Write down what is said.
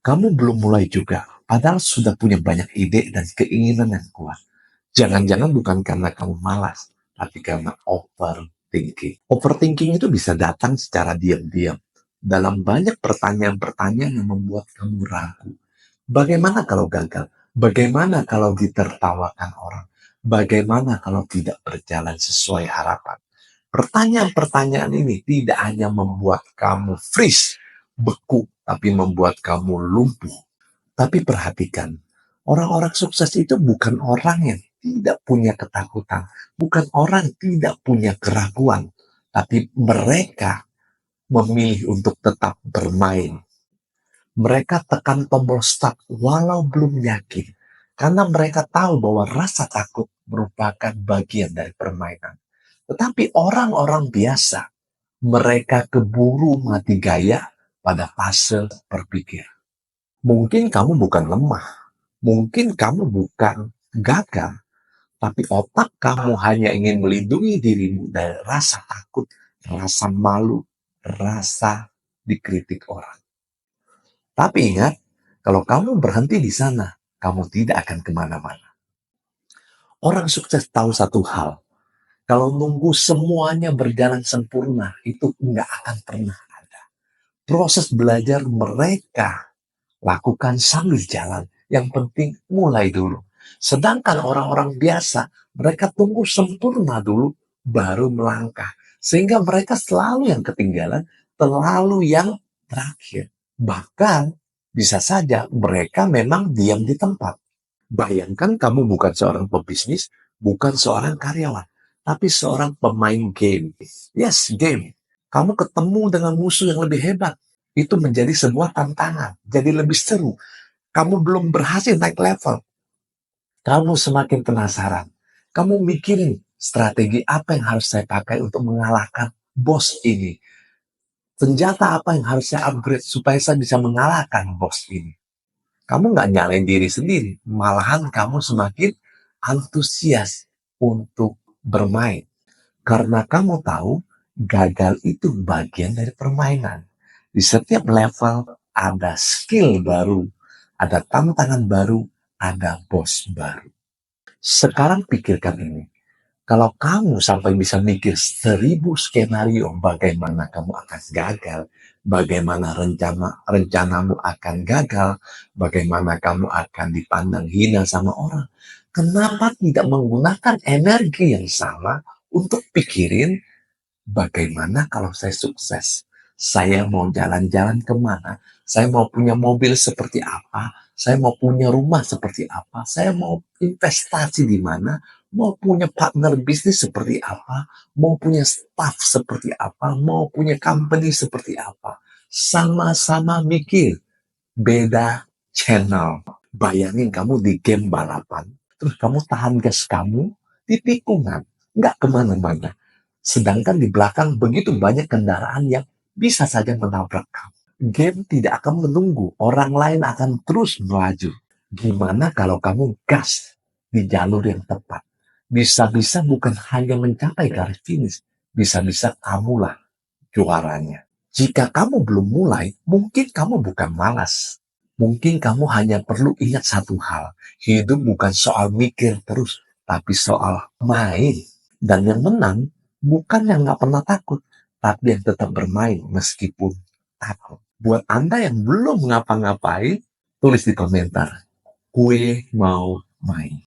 Kamu belum mulai juga, padahal sudah punya banyak ide dan keinginan yang kuat. Jangan-jangan bukan karena kamu malas, tapi karena overthinking. Overthinking itu bisa datang secara diam-diam dalam banyak pertanyaan-pertanyaan yang membuat kamu ragu. Bagaimana kalau gagal? Bagaimana kalau ditertawakan orang? Bagaimana kalau tidak berjalan sesuai harapan? Pertanyaan-pertanyaan ini tidak hanya membuat kamu freeze, beku, tapi membuat kamu lumpuh. Tapi perhatikan, orang-orang sukses itu bukan orang yang tidak punya ketakutan, bukan orang yang tidak punya keraguan, tapi mereka memilih untuk tetap bermain. Mereka tekan tombol start walau belum yakin, karena mereka tahu bahwa rasa takut merupakan bagian dari permainan. Tetapi orang-orang biasa, mereka keburu mati gaya pada fase berpikir. Mungkin kamu bukan lemah, mungkin kamu bukan gagal, tapi otak kamu hanya ingin melindungi dirimu dari rasa takut, rasa malu, rasa dikritik orang. Tapi ingat, kalau kamu berhenti di sana, kamu tidak akan kemana-mana. Orang sukses tahu satu hal, kalau nunggu semuanya berjalan sempurna, itu nggak akan pernah ada. Proses belajar mereka lakukan sambil jalan. Yang penting mulai dulu. Sedangkan orang-orang biasa, mereka tunggu sempurna dulu, baru melangkah. Sehingga mereka selalu yang ketinggalan, selalu yang terakhir. Bahkan bisa saja mereka memang diam di tempat. Bayangkan kamu bukan seorang pebisnis, bukan seorang karyawan, tapi seorang pemain game. Yes, game. Kamu ketemu dengan musuh yang lebih hebat. Itu menjadi sebuah tantangan, jadi lebih seru. Kamu belum berhasil naik level, kamu semakin penasaran. Kamu mikirin strategi apa yang harus saya pakai untuk mengalahkan bos ini. Senjata apa yang harus saya upgrade supaya saya bisa mengalahkan bos ini. Kamu nggak nyalain diri sendiri, malahan kamu semakin antusias untuk bermain. Karena kamu tahu, gagal itu bagian dari permainan. Di setiap level ada skill baru, ada tantangan baru, ada bos baru. Sekarang pikirkan ini. Kalau kamu sampai bisa mikir 1000 skenario bagaimana kamu akan gagal, bagaimana rencanamu akan gagal, bagaimana kamu akan dipandang hina sama orang, kenapa tidak menggunakan energi yang sama untuk pikirin bagaimana kalau saya sukses? Saya mau jalan-jalan kemana? Saya mau punya mobil seperti apa? Saya mau punya rumah seperti apa? Saya mau investasi di mana? Mau punya partner bisnis seperti apa? Mau punya staff seperti apa? Mau punya company seperti apa? Sama-sama mikir. Beda channel. Bayangin kamu di game balapan. Terus kamu tahan gas kamu di tikungan. Nggak kemana-mana. Sedangkan di belakang begitu banyak kendaraan yang bisa saja menabrak kamu. Game tidak akan menunggu, orang lain akan terus melaju. Gimana kalau kamu gas di jalur yang tepat? Bisa-bisa bukan hanya mencapai garis finish, bisa-bisa kamulah juaranya. Jika kamu belum mulai, mungkin kamu bukan malas. Mungkin kamu hanya perlu ingat satu hal. Hidup bukan soal mikir terus, tapi soal main. Dan yang menang bukan yang nggak pernah takut, tapi yang tetap bermain meskipun takut. Buat Anda yang belum ngapa-ngapain, tulis di komentar. Gue mau main.